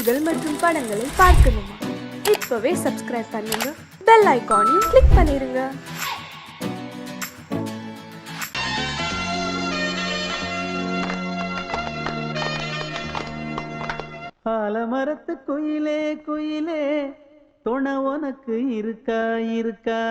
பாடல்கள் மற்றும் படங்களை பார்க்கணுமா? இப்பவே சப்ஸ்கிரைப் பண்ணுங்க, பெல் ஐகானையும் கிளிக் பண்ணிருங்க. ஆலமரத்து குயிலே குயிலே துணை உனக்கு இருக்கா இருக்கா?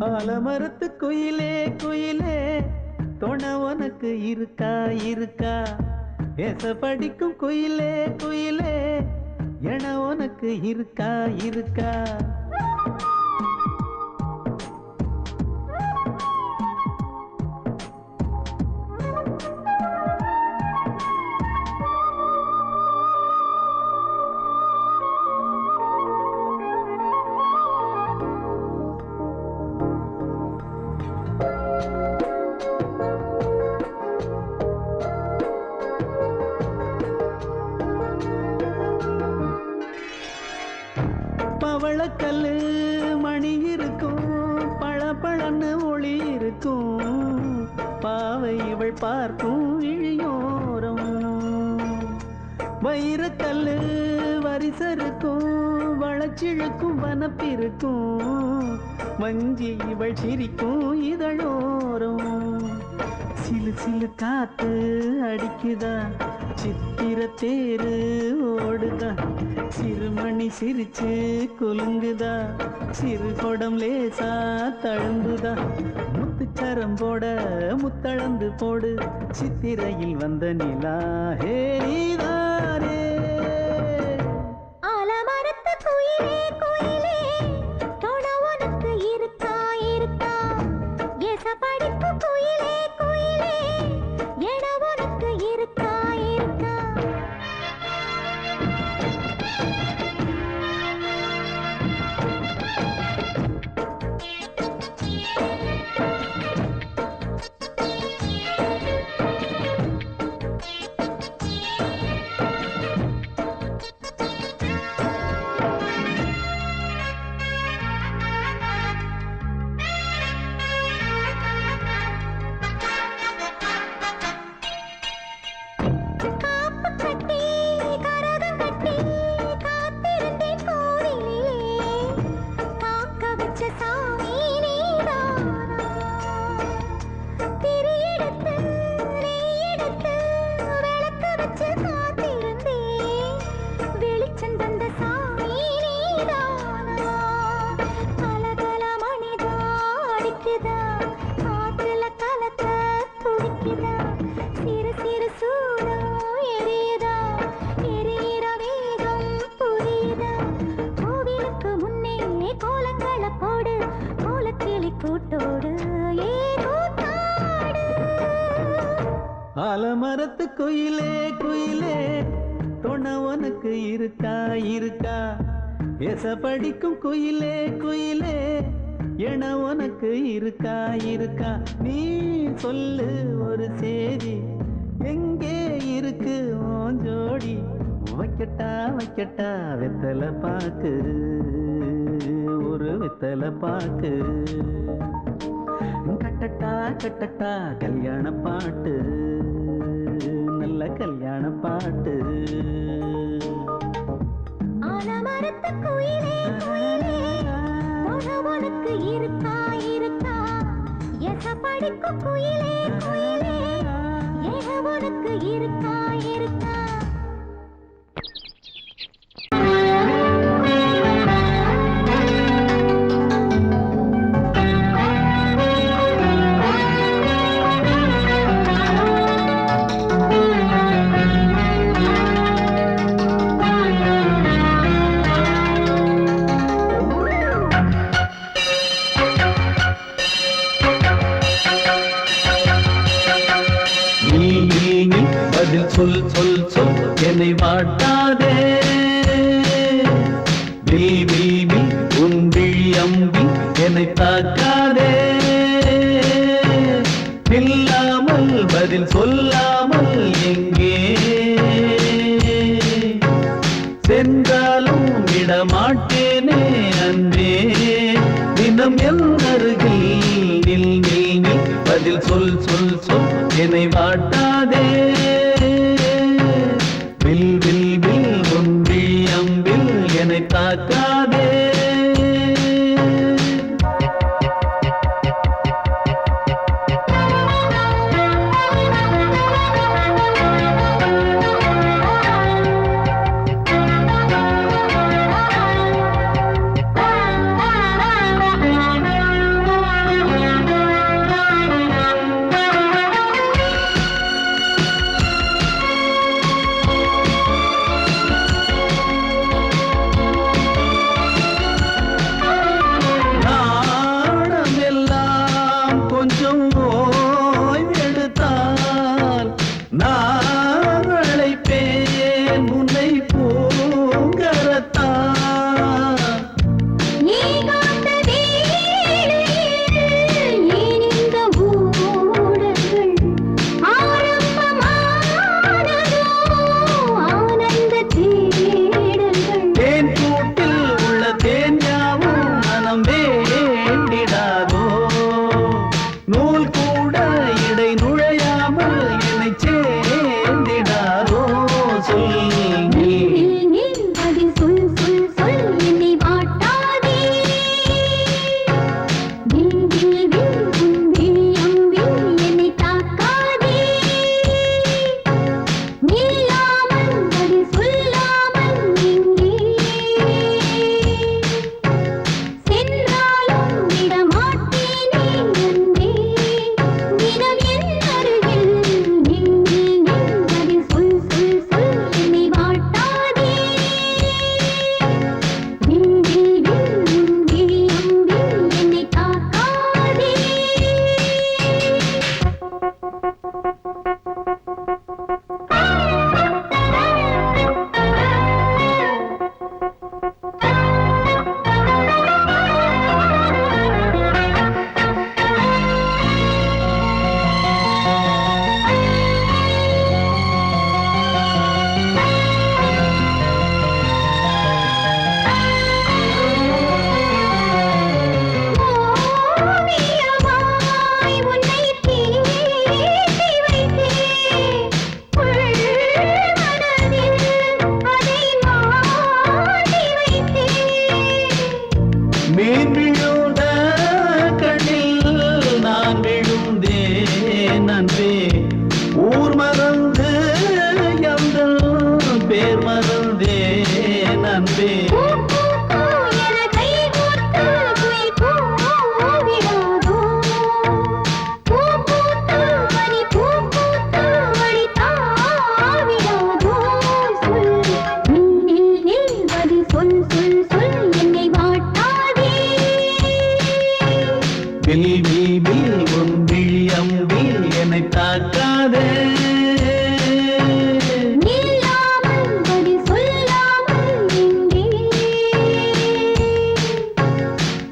ஆலமரத்து குயிலே குயிலே துணை உனக்கு இருக்கா இருக்கா? ஏச படிக்கும் குயிலே குயிலே என உனக்கு இருக்கா இருக்கா? பவளக்கல்லு மணி இருக்கும், பழப்பழன்னு ஒளி இருக்கும், பாவை இவள் பார்க்கும் இழியோரம். வைரக்கல்லு வரிசருக்கும், வளச்சிழுக்கும் வனப்பிருக்கும், வஞ்சி இவள் சிரிக்கும் இதழோரம். சிலு சிலு காத்து அடிக்குதா, சித்திர தேரு ஓடுதா, சிறுமணி சிரிச்சு குலுங்குதா, சிறு கொடம் லேசா தழும்புதா, முத்துச்சரம் போட முத்தளந்து போடு, சித்திரையில் வந்த நிலா ஹே நீதானே. ஆலமரத்து குயிலே குயிலே துணை உனக்கு இருக்கா இருக்கா? ஏச படிக்கும் குயிலே குயிலே என உனக்கு இருக்கா இருக்கா? ஆலமரத்து குயிலே குயிலே துணை உனக்கு இருக்கா இருக்கா? ஏச படிக்கும் குயிலே குயிலே என உனக்கு இருக்கா இருக்கா? நீ சொல்லு ஒரு சேதி, எங்கே இருக்கு உன் ஜோடி? வைக்கட்டா வைக்கட்டா வெத்தலை பாக்கு, ஒரு வெத்தலை பாக்கு, கட்டட்டா கட்டட்டா கல்யாண பாட்டு, நல்ல கல்யாண பாட்டு. ஆலமரத்து குயிலே குயிலே துணை உனக்கு இருக்கா இருக்கா? ஏச படிக்கும் குயிலே குயிலே என உனக்கு இருக்கா இருக்கா? என்னை வாட்டாதே வில் வில் வில் உன் விழி அம்பி என்னை தாக்காதே இல்லாமல் பதில் சொல்லாமல் எங்கே சென்றாலும் விடமாட்டேனே அன்பே தினம் என் அருகில் நில் நில் நில் பதில் சொல் சொல் சொல் என்னை வாட்டாதே வில் வில் வில் உன் விழி அம்பில் என்னை தாக்காதே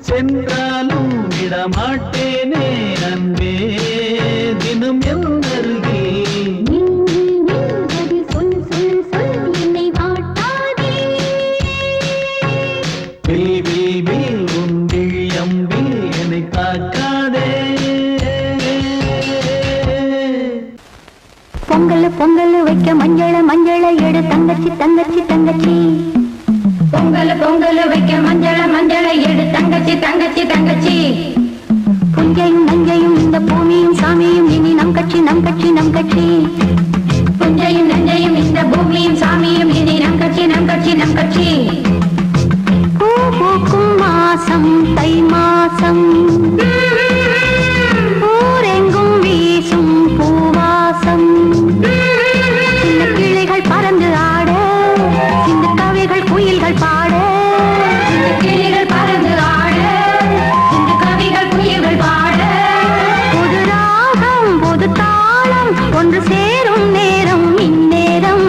சென்றாலும் விடமாட்டேனே அன்பே தினம் என் அருகில் சொல் சொல் சொல் என்னை வாட்டாதே வில் வில் வில் உன் விழி அம்பில் என்னை தாக்காதே பொங்கல் பொங்கல் வைக்க மஞ்சள மஞ்சள எடு தங்கச்சி தங்கச்சி தங்கச்சி பொங்கல் பொங்கல் வைக்க மஞ்சள மஞ்சள எடு தங்கச்சி தங்கச்சி தங்கச்சி புஞ்சையும் நஞ்சையும் இந்த பூமியும் சாமியும் இனி நம் கட்சி நம் கட்சி நம் கட்சி புஞ்சையும் நஞ்சையும் இந்த பூமியும் சாமியும் இனி நம் கட்சி நம் கட்சி நம் கட்சி பூ பூக்கும் மாசம் தை மாசம் ஊரெங்கும் வீசும் பூவாசம் சின்ன கிளைகள் பறந்து ஆட சின்ன கவிகள் குயில்கள் பாட கிளிகள் பறந்து ஆட இந்த கவிகள் குயில்கள் பாட புது ராகம் புது தாளம் ஒன்று சேரும் நேரம் இந்நேரம்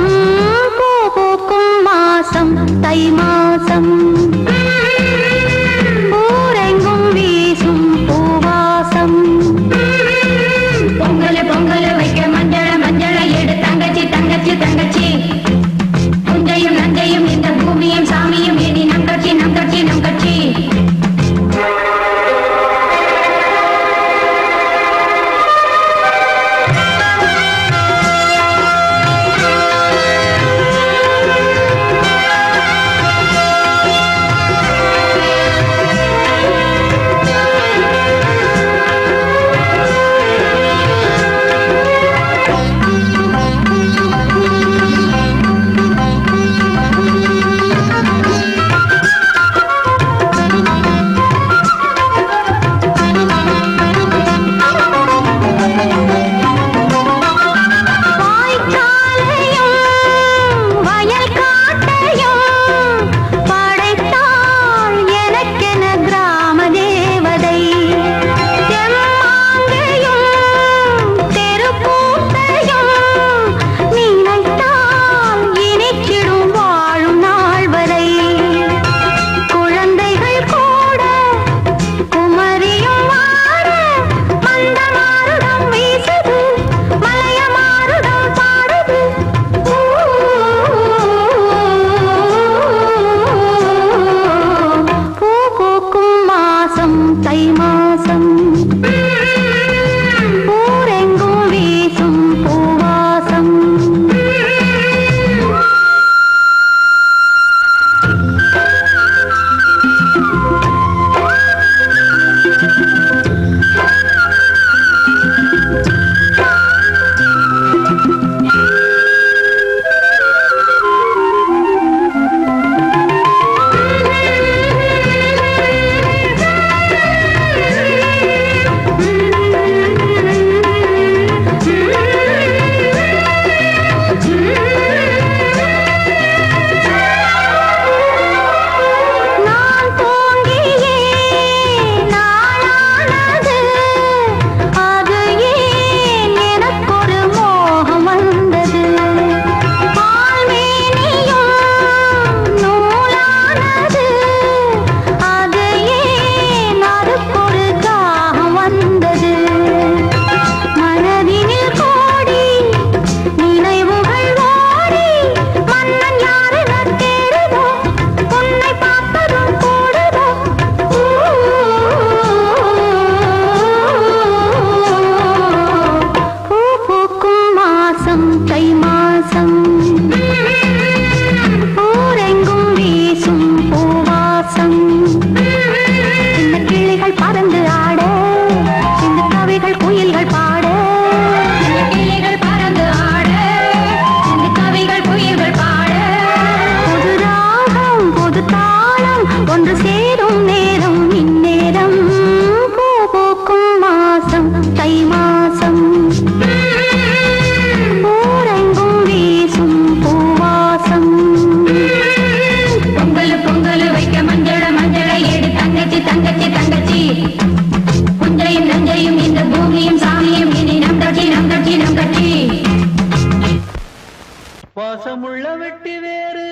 வெட்டி வேறு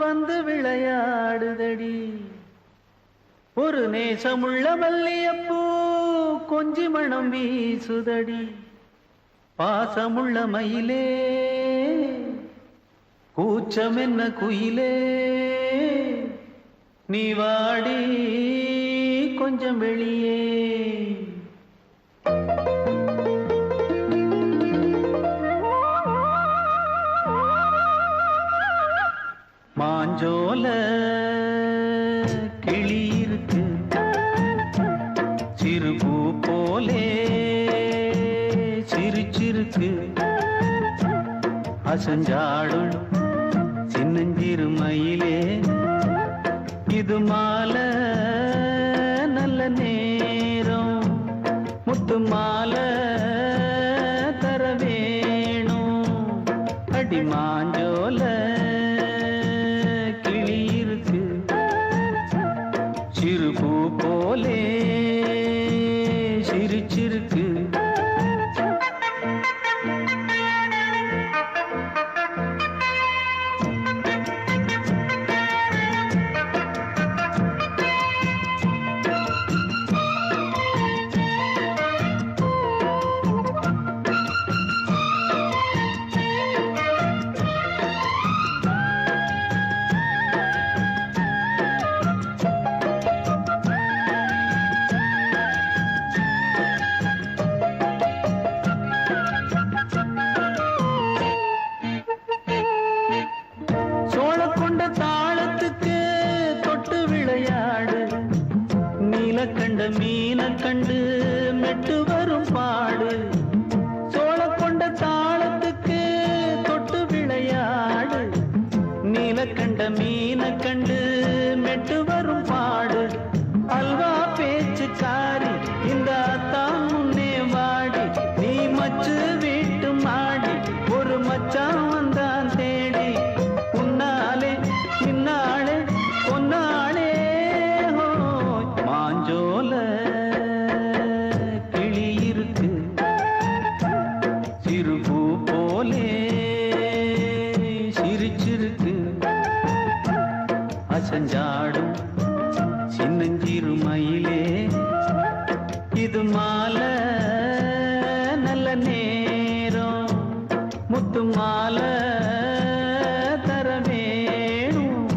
வந்து விளையாடுதடி ஒரு நேசமுள்ள மல்லியப்பூ கொஞ்சி மணம் வீசுதடி பாசமுள்ள மயிலே கூச்சம் என்ன குயிலே நீ வாடி கொஞ்சம் வெளியே மாஞ்சோல கிளி இருக்கு சிறுபூ போலே சிரிச்சிருக்கு அசஞ்சாடும் சின்னஞ்சிறு மயிலே இது மாலை நல்ல நேரம் முத்து மாலை தர வேணும் அடி மாஞ்சோல கிளி இருக்கு சிறுபூ போலே சிரிச்சிருக்கு கண்ட மீன கண்டு மெட்டு வரும் பாடு சோழ கொண்ட தாளத்துக்கு தொட்டு விளையாடு நீல கண்ட மீன கண்டு மெட்டு வரும் பாடு அல்வா பேச்சு காரி இந்த தான் முன்னே வாடி நீ மச்சு வீட்டு மாடி ஒரு மச்சான் வந்தான் தேடி உன்னாலே பின்னாலே பொன்னாலே மாஞ்சோல கிளி இருக்கு சிறுபூ போலே சிரிச்சிருக்கு அசஞ்சாடும் சின்னஞ்சிறு மயிலே இது மாலை நல்ல நேரம் முத்து மாலை தர வேணும்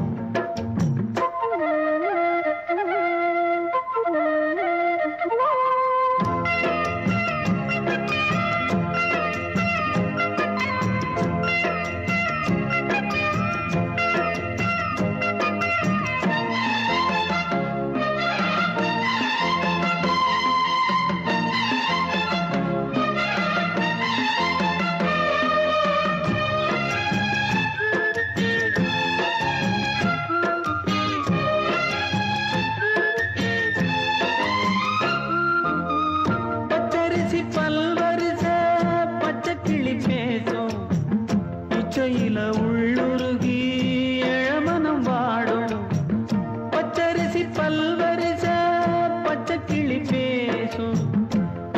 பச்சரிசி பல்வரிச பச்சை கிளி பேசும் இச்சையில உள்ளுருகி இளமனம் வாடும் பச்சரிசி பல்வரிச பச்சை கிளி பேசும்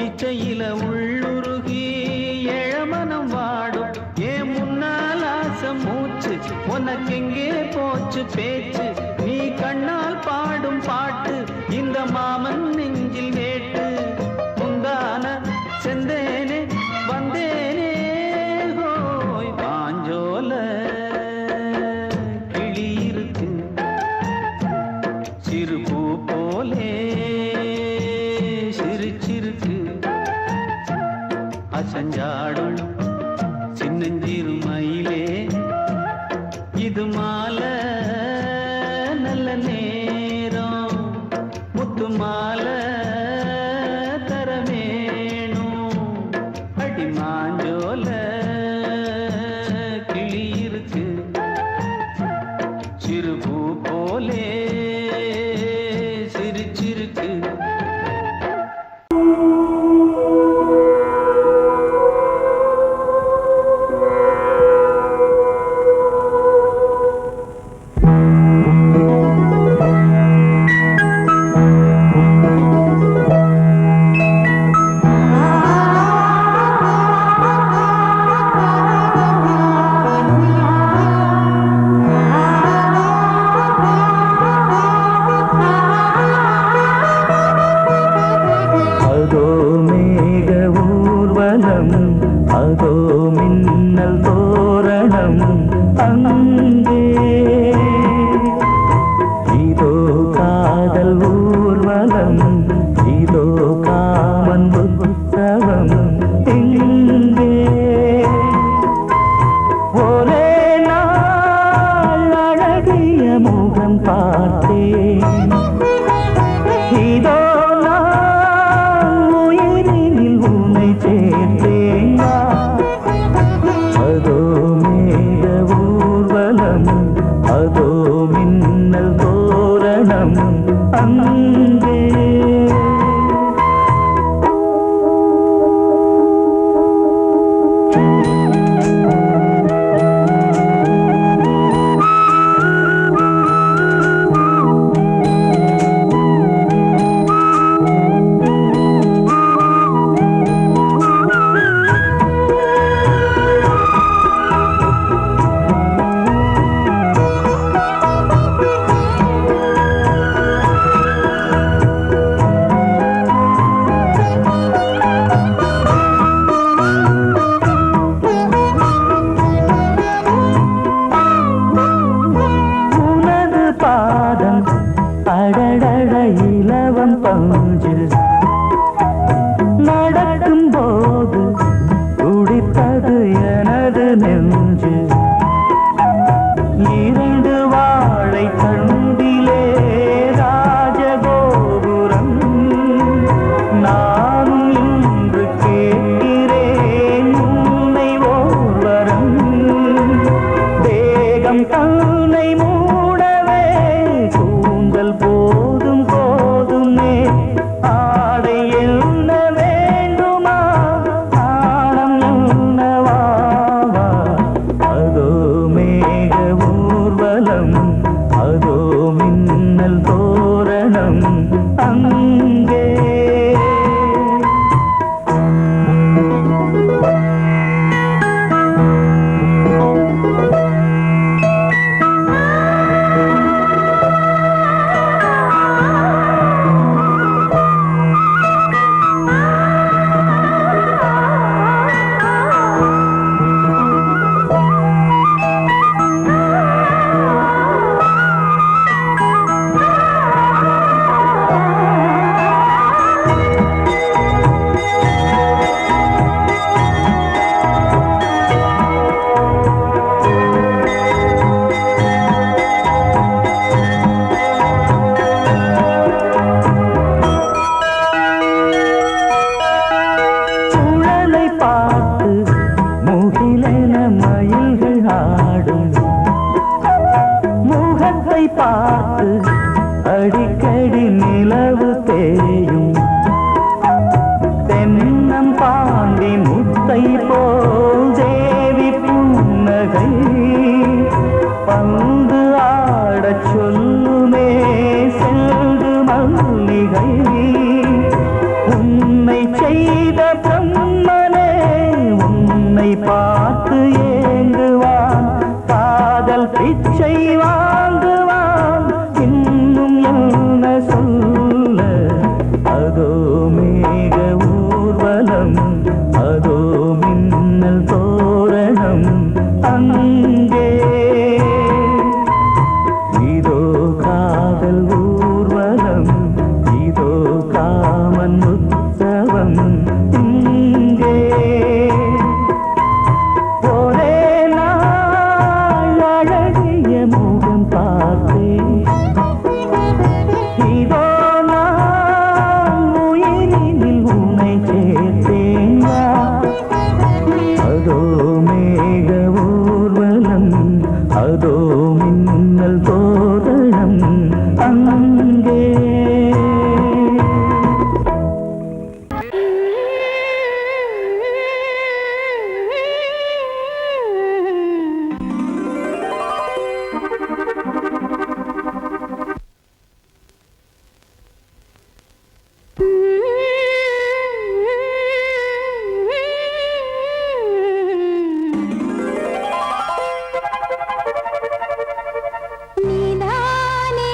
இச்சையில உள்ளுருகி இளமனம் வாடும் ஏன் முன்னால் ஆசை மூச்சு உனக்கெங்கே போச்சு பேச்சு நீ கண்ணால் பாடும் பாட்டு இந்த மாமன் நெஞ்சில் வேட்டு முந்தான செந்தேனே வந்தேனே ஹோய் பாஞ்சோல கிளி இருக்கு சிறுபூ போலே சிரிச்சிருக்கு அசஞ்சாடும் சின்னஞ்சிறு மயிலே இது மாலை நல்ல நேரம் முத்து மாலை தர வேணும் அடி மாஞ்சோல கிளி இருக்கு சிறுபூ போலே சிரிச்சிருக்கு முகம் பார்த்தேன். இதோ நான் உயிரினில் உன்னை சேர்த்தேன். அதோ மேக ஊர்வலம், அதோ மின்னல் தோரணம் அங்கே. அடடட இலவம் பஞ்சு நடக்கும் போது துடித்தது எனது நெஞ்சு. இரண்டு வாழை தண்டிலே ராஜகோபுரம். நானும் இன்று கேட்கிறேன் உன்னை ஓர்வரம். தேகம் தன்னை மூடவே கூந்தல் போதும் போதுமே. ஆடை என்ன வேண்டுமா, ஆணம் என்னவாவா. அதோ மேக ஊர்வலம், அதோ மின்னல் தோரணம் அங்கே. பார்த்து அடிக்கடி நிலவு தேயும். தென்னம் பாண்டி முத்தை போல் தேவி புன்னகை. பந்து ஆடச் சொல்லுமே செல்து மல்லிகை. உன்னை செய்த பிரம்மனே உன்னை பார்த்து ஏங்குவான். காதல் பிச்சை வாங்குவான். இன்னும் என்ன சொல்ல. அதோ மேக ஊர்வலம், அதோ மின்னல் தோரணம் அங்கே. இதோ காதல் ஊர்வலம், இதோ காமன் உற்சவம் இங்கே. ஒரே நாள் அழகிய முகம் பார்த்தேன். இதோ நான் உயிரினில் உன்னை சேர்த்தேன். அதோ மேக ஊர்வலம், அதோ மின்னல் தோரணம் அங்கே. நீதானே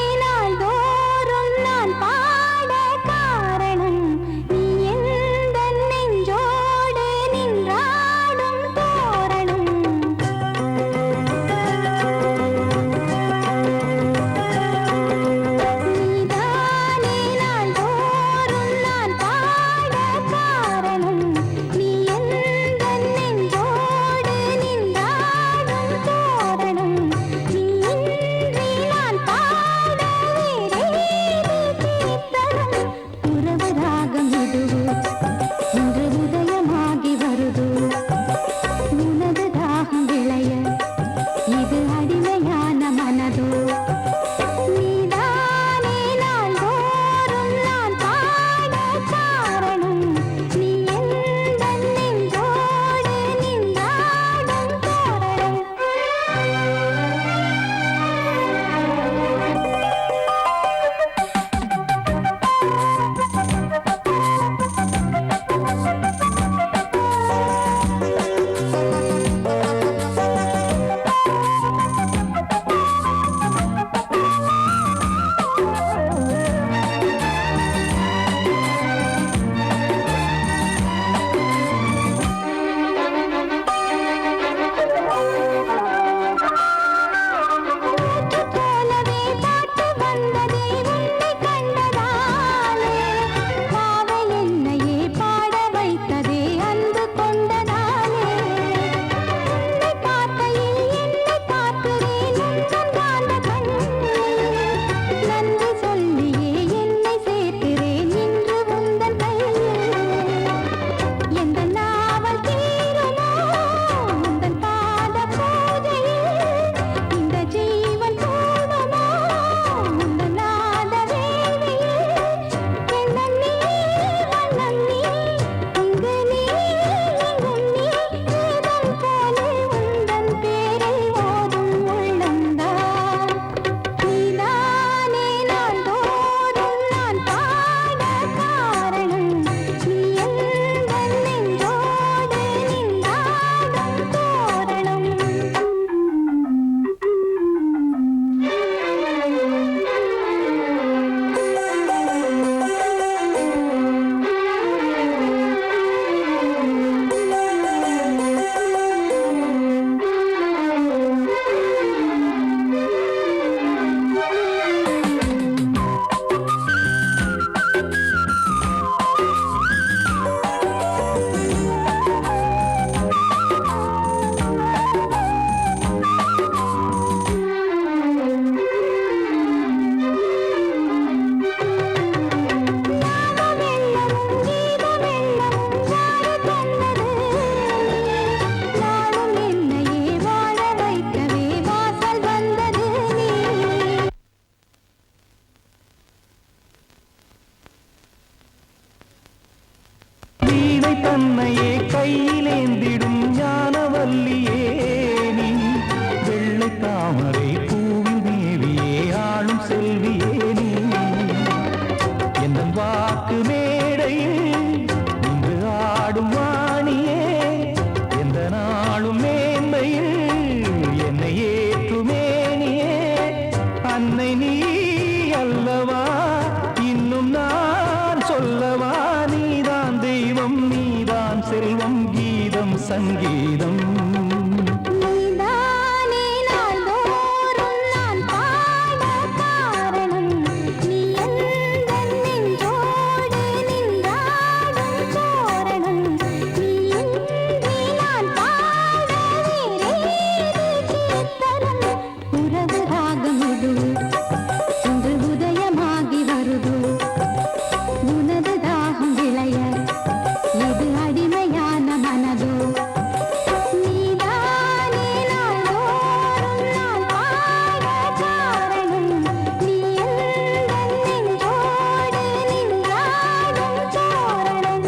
என்னையே கையிலேந்திடும் ஞானவல்லியே நீ வெள்ளை தாமரை பூவில் தேவியே ஆளும் செல்வியே நீ என் வாக்கு மேடையில் இன்று ஆடும் வாணியே எந்த நாளும் மேன்மையில் என்னை ஏற்றுமேனியே அன்னை நீ அல்லவா இன்னும் நான் சொல்லவா நீதான் தெய்வம் நீதான் செல்வம் கீதம் சங்கீதம் நீதானே நாள்தோறும் நான் பாட காரணம் நீ எந்தன் நெஞ்சோடு நின்றாடும் தோரணம் நீ இன்றி நான் பாட வேறேது கீர்த்தனம் உறவு ராகமிது இன்று உதயமாகி வருது உனது தாகம் விளைய இது அடிமையான மனதோ நீதானே நாள்தோறும் நான் பாட காரணம் நீ எந்தன் நெஞ்சோடு நின்றாடும் தோரணம்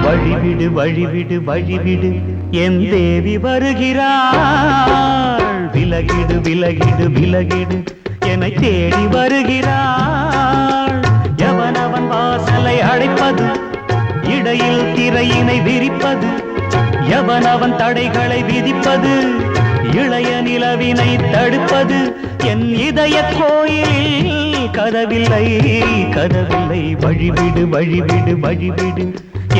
வழிவிடு வழிவிடு வழிவிடு என் தேவி வருகிறாள் விலகிடு விலகிடு விலகிடு என்னை தேடி வருகிறாள் எவனவன் வாசலை அடைப்பது இடையில் திரையினை விரிப்பது எவனவன் தடைகளை விதிப்பது இளைய நிலவினை தடுப்பது என் இதய கோயிலில் கதவில்லை கதவில்லை வழிவிடு வழிவிடு வழிவிடு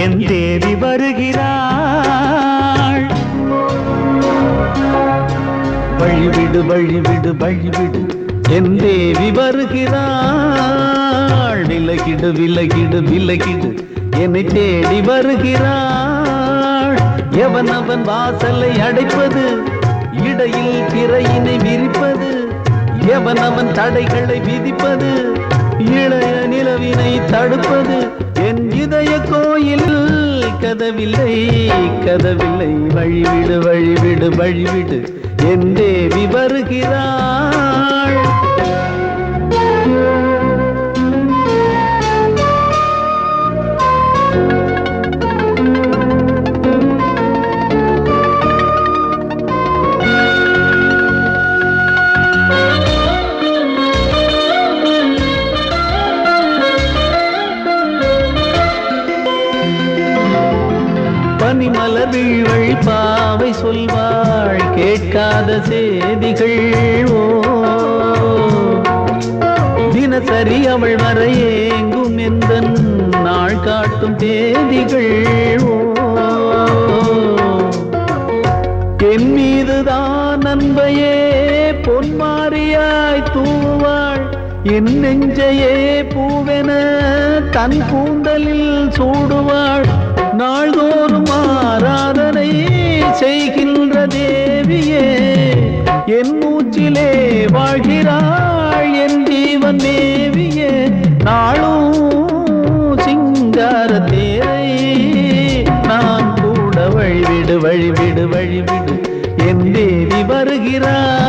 என் தேவி வருகிறாள் வழிவிடு வழிவிடு வழிவிடு என் தேவி வருகிறாள் விலகிடு விலகிடு விலகிடு என்னை தேடி வருகிறாள் எவனவன் வாசலை அடைப்பது இடையில் திரையினை விரிப்பது எவனவன் தடைகளை விதிப்பது இளைய நிலவினை தடுப்பது என் இதய கோயில் கதவில்லை கதவில்லை வழிவிடு வழிவிடு வழிவிடு என் தேவி வருகிறாள் பனிமலர் வீழ்வழி பாவை சொல்வாள் கேட்காத செய்திகள் ஓ தினசரி அவள் வர ஏங்கும் எந்த நாள் காட்டும் தேதிகள் ஓ என் மீதுதான் அன்பையே பொன்மாரியாய் தூவாள் என் நெஞ்சையே பூவென தன் கூந்தலில் சூடுவாள் நாள்தோறும் ஆராதனை செய்கின்ற தேவியே என் மூச்சிலே வாழ்கிறாள் என் ஜீவன் தேவியே நாளும் சிங்கார தேரை நான் கூட வழிவிடு வழிவிடு வழிவிடு என் தேவி வருகிறாள்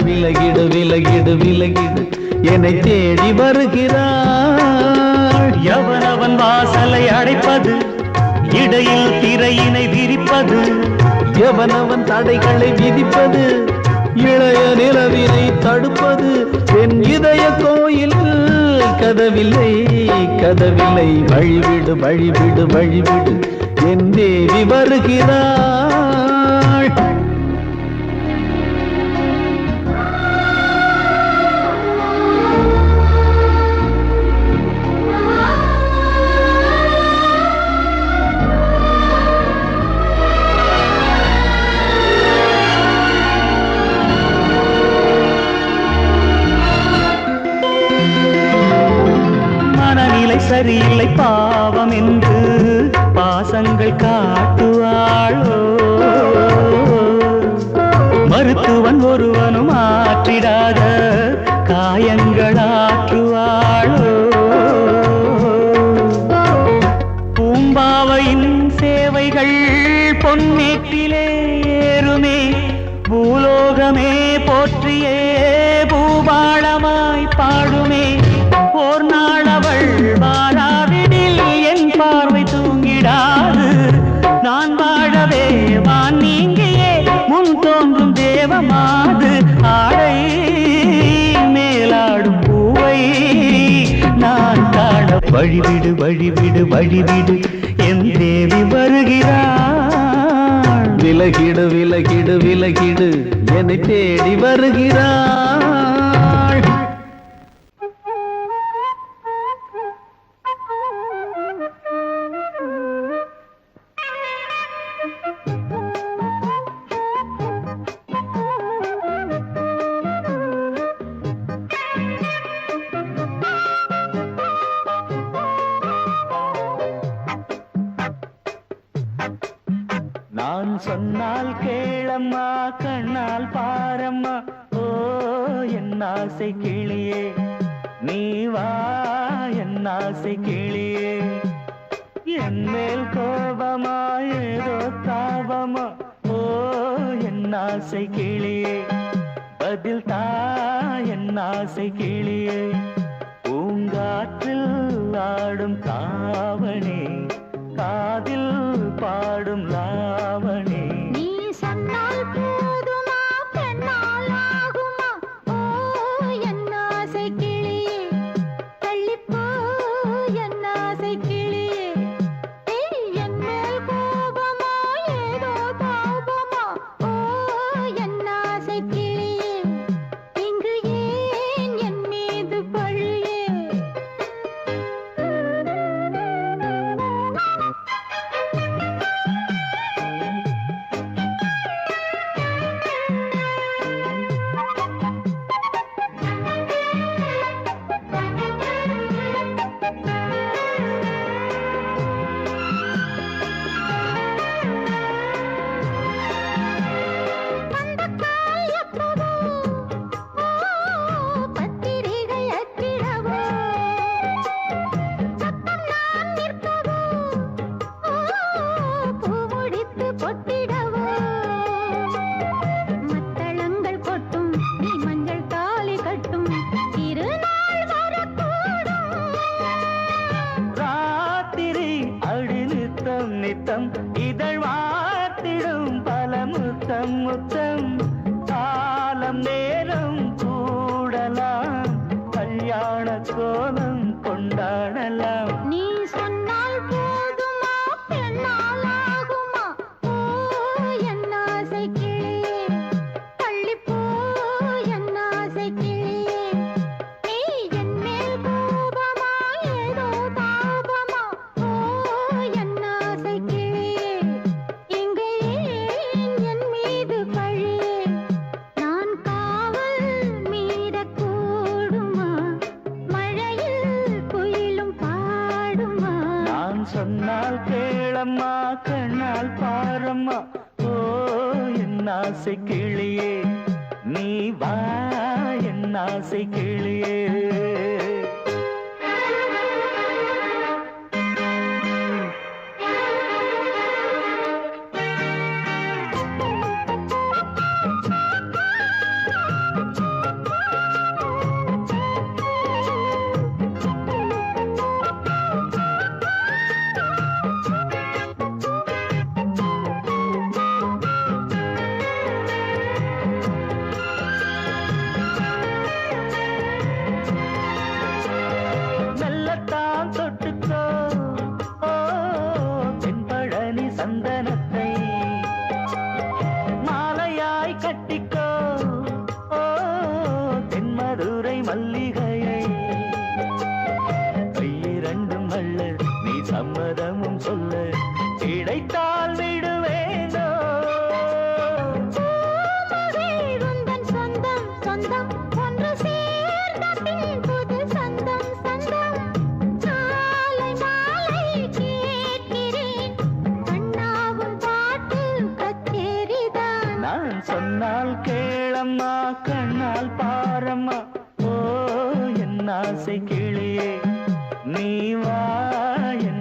விலகிடு விலகிடு விலகிடு என்னை தேடி வருகிறாள் எவனவன் வாசலை அடைப்பது இடையில் திரையினை விரிப்பது எவனவன் தடைகளை விதிப்பது இளைய நிலவினை தடுப்பது என் இதய கோயில் கதவில்லை கதவில்லை வழிவிடு வழிவிடு வழிவிடு என் தேவி வருகிறாள் சரியில்லை பாவம் என்று பாசங்கள் காட்டுவாளோ மருத்துவன் ஒருவனும் ஆற்றிடாத காயங்களாற்றுவாளோ பூம்பாவையின் சேவைகள் பொன்னேட்டிலே ஏறுமே பூலோகமே போற்றியே பூபாளமாய் பாடுமே ஓர் நாளவள் வாராவிடில் என் பார்வை தூங்கிடாது நான் வாழவே வான் நீங்கியே முன் தோன்றும் தேவமாது ஆடை மேலாடும் பூவை நான் காண வழிவிடு வழிவிடு வழிவிடு என் தேவி வருகிறாள் விலகிடு விலகிடு விலகிடு என்னை தேடி வருகிறாள் நான் சொன்னால் கேளம்மா கண்ணால் பாரம்மா ஓ என் ஆசை கிளியே நீ வா என் ஆசை கிளியே என் மேல் கோபமா ஏதோ தாபமா ஓ என் ஆசை கிளியே பதில் தா என் ஆசை கிளியே பூங்காற்றில் ஆடும் தாவணி காதில் பாடும் லாவணி நீ சொன்னால் போதுமா பெண்ணால் ஆகுமா ஓ என் ஆசை கிளியே தள்ளிப்போ என் ஆசை கிளியே என் மேல் கோபமா ஏதோ தாபமா ஓ என் ஆசை கிளியே இங்கு ஏன் என் மீது பழியே நித்தம் இதழ் வார்த்திடும் பல முத்தம் முத்தம் காலம் நேரம் கூடலாம் கல்யாண கோலம் கொண்டாடலாம் நீ சொன்னால் போதுமா பெண்ணால் ஆகுமா ஓ என் ஆசை கிளியே தள்ளிப்போ என் ஆசை கிளியே நீ என் மேல் கோபமா ஏதோ தாபமா ஓ என் ஆசை கிளியே இங்கே என் மீது பழியே நான் காவல் மீறக்கூடுமா மழையில் குயிலும் பாடுமா நான் சொன்னால் கேளம்மா கண்ணால் பாரம்மா ஓ என் ஆசை கிளியே நீ வா என் ஆசை கிளியே மெல்லத்தான் தொட்டுக்கோ ஓ தென்பழனி சந்தனத்தை மாலையாய் கட்டிக்கோ ஓ தென்மதுரை மல்லிகையை கையிரண்டும் அல்ல நீ சம்மதமும் சொல்ல கிடைத்தால் விடுவேனோ உந்தன் சொந்தம் சொந்தம் ஒன்று சேர்ந்த பின் புது சொந்தம் சொந்தம் காலை மாலை கேட்கிறேன் கண்ணாவும் பாட்டு கச்சேரிதான் நான் சொன்னால்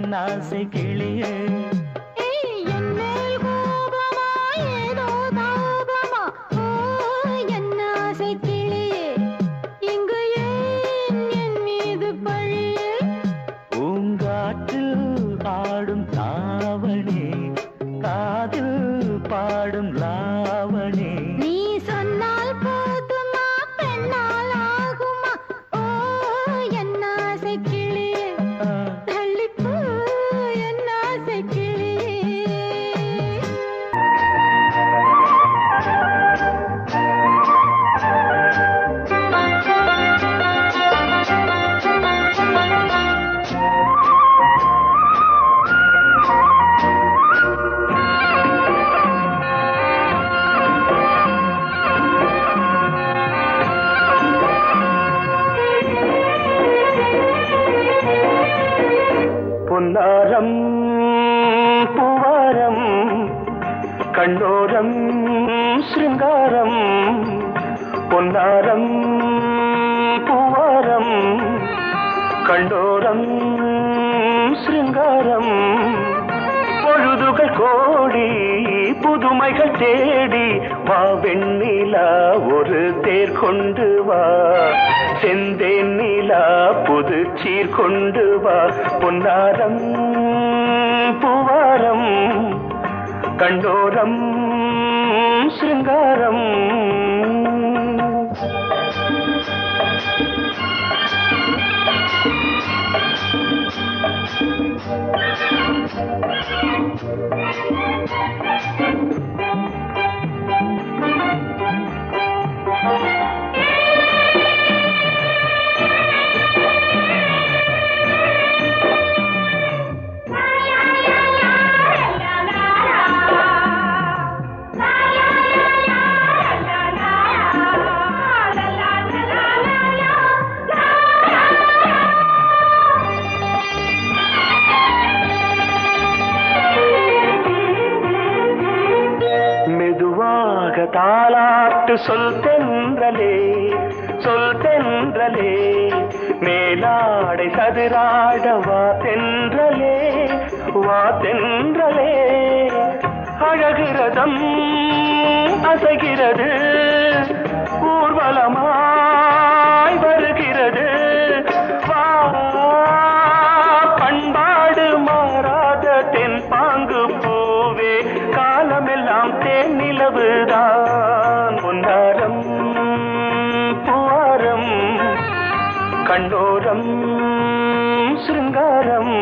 என் ஆசை கிளியே ஆடும் தாவணி காதில் பாடும் லாவணி நீ சொன்னால் போதுமா பெண்ணால் ஆகுமா ஓ என் ஆசை கிளியே தள்ளிப்போ என் ஆசை கிளியே பொன்னாரம் பூவாரம் கண்ணோரம் சிருங்காரம் பொன்னாரம் பூவாரம் கண்ணோரம் சிருங்காரம் பொழுதுகள் கோடி புதுமைகள் தேடி வா வெண்ணிலா ஒரு தேர் கொண்டு வா செந்தேன் நிலா புது சீர் கொண்டு வா பொன்னாரம் பூவாரம் கண்டோரம் சிருங்காரம் தாலாட்டு சொல் தென்றலே மேலாடை சதுராட வா தென்றலே அழகிறதம் அசைகிறது ஊர்வலமாய் வருகிறது வா பண்பாடு மாறாத தென் பாங்கு பூவே காலமெல்லாம் தேன் நிலவுதான் பொன்னாரம் பூவாரம் கண்டோரம் சிருங்காரம்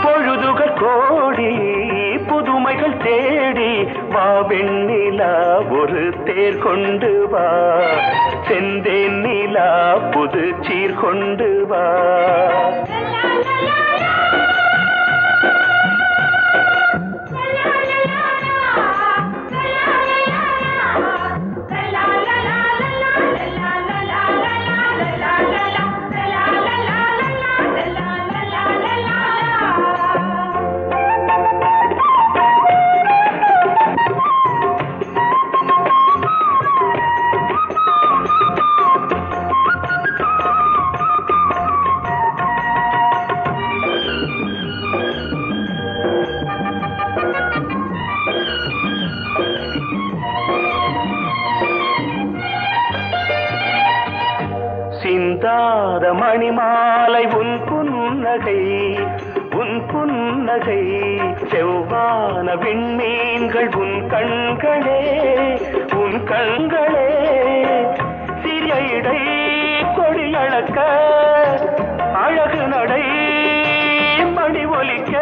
பொழுதுகள் கோடி புதுமைகள் தேடி வா வெண்ணிலா ஒரு தேர் கொண்டு வா செந்தேன் நிலா புது சீர் கொண்டு வா சிந்தாத மணிமாலை உன் புன்னகை செவ்வான விண்மீன்கள் உன் கண்களே சிறிய இடை கொடியளக்க அழகு நடை மணி ஒலிக்க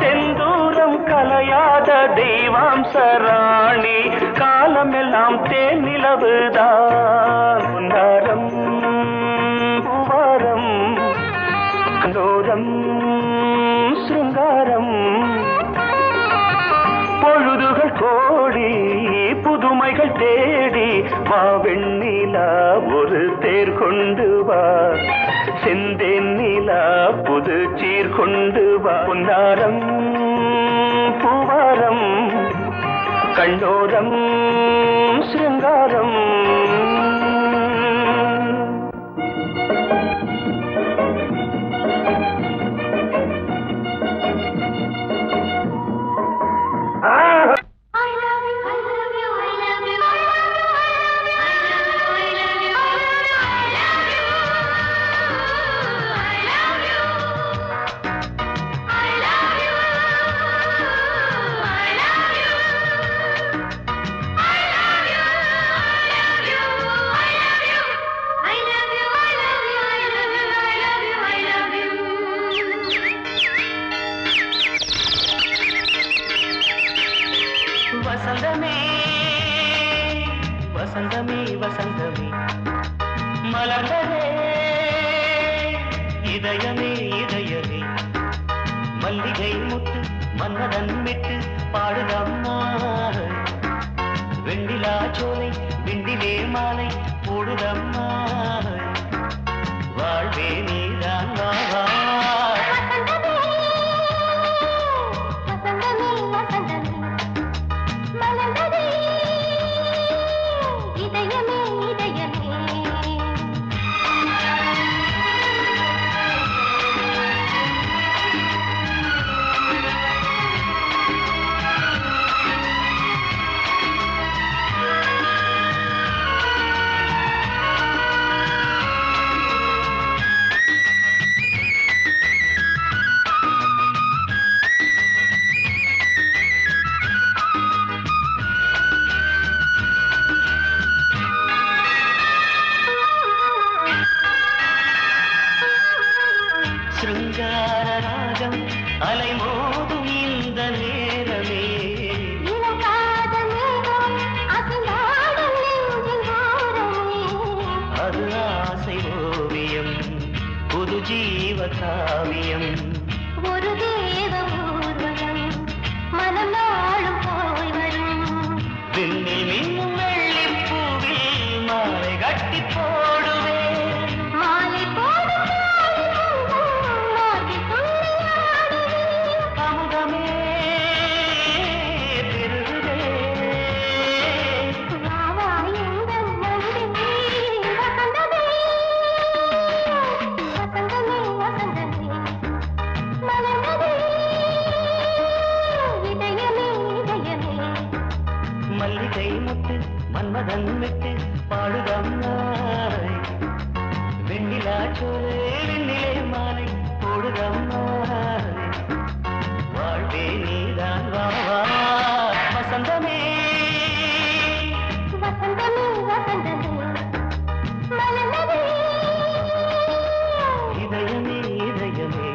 செந்தூரம் கலையாத தெய்வாம்சராணி காலமெல்லாம் தேன் நிலவுதான் பொன்னாரம் பூவாரம் கண்டோரம் சிருங்காரம் பொழுதுகள் கோடி புதுமைகள் தேடி வா வெண்ணிலா ஒரு தேர் கொண்டு வா செந்தேன் நிலா புது சீர் கொண்டு வா பொன்னாரம் பூவாரம் கண்டோரம் சிருங்காரம் இதயமே இதயமே மல்லிகை முட்டு மன்னதன் விட்டு பாடுதம்மா வெண்ணிலா சோலை விண்டிலே மாலை போடுதம்மா வாழ்வே நீதான் வா சிருங்கார ராகம் அலைமோதும் இந்த நேரமே அது ஆசை ஓவியம் புது ஜீவ காவியம் ஒரு தேவ ஊர்வலம் மனம் நாளும் போய் வரும் விண்ணில் மின்னும் வெள்ளி பூவில் மாலை கட்டி போடுவேன் மாலை போடும் அமுதமே பெருதே மல்லிகை முட்டு மன்மதன் விட்டு பாடுதம்மாய் வெண்ணிலா சோலை வெண்ணிலே மாலை போடுதம்மாய் வாழ்வே நீதான் வா வசந்தமே வசந்தமே வசந்தமே மலர்ந்ததே இதயமே இதயமே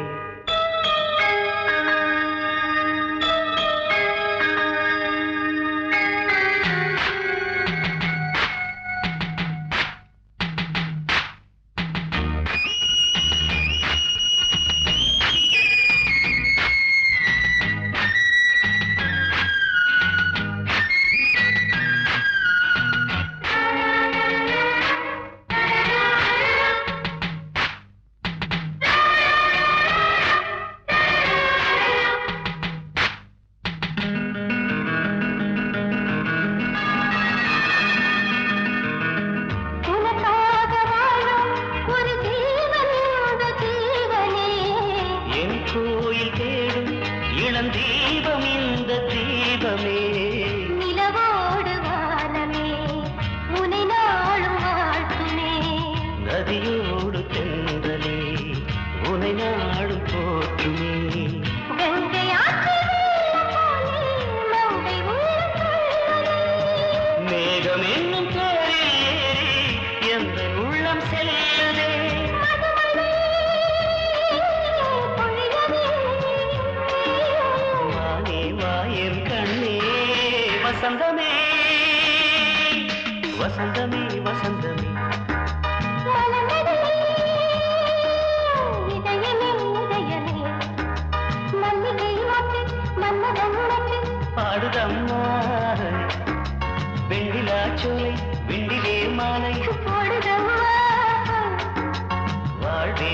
உனக்காக வாழும் ஒரு ஜீவன் இந்த ஜீவனே என் கோயில் தேடும் இளம் தீபம் இந்த தீபமே நிலவோடு வானமே உனை நாளும் வாழ்த்துமே நதியோடு தென்றலே உனை நாடு போற்றுமே கங்கை ஆற்று வெள்ளம் போலே மங்கை உள்ளம் கொள்ளுதே. மேகம் என்னும் பேரில் ஏறி எந்த உள்ளம் செல்லுதே மதுமழை பொழியவே. வானே வாயன் கண்ணே வசந்தமே வசந்தமே வசந்தமே மலர்ந்ததே இதயமே இதயமே மல்லிகை மொட்டு மன்மதன் மொட்டு பாடுதம்மா வெண்ணிலா சோலை விண்டிலே மாலை போடுதம்மா வாழ்வே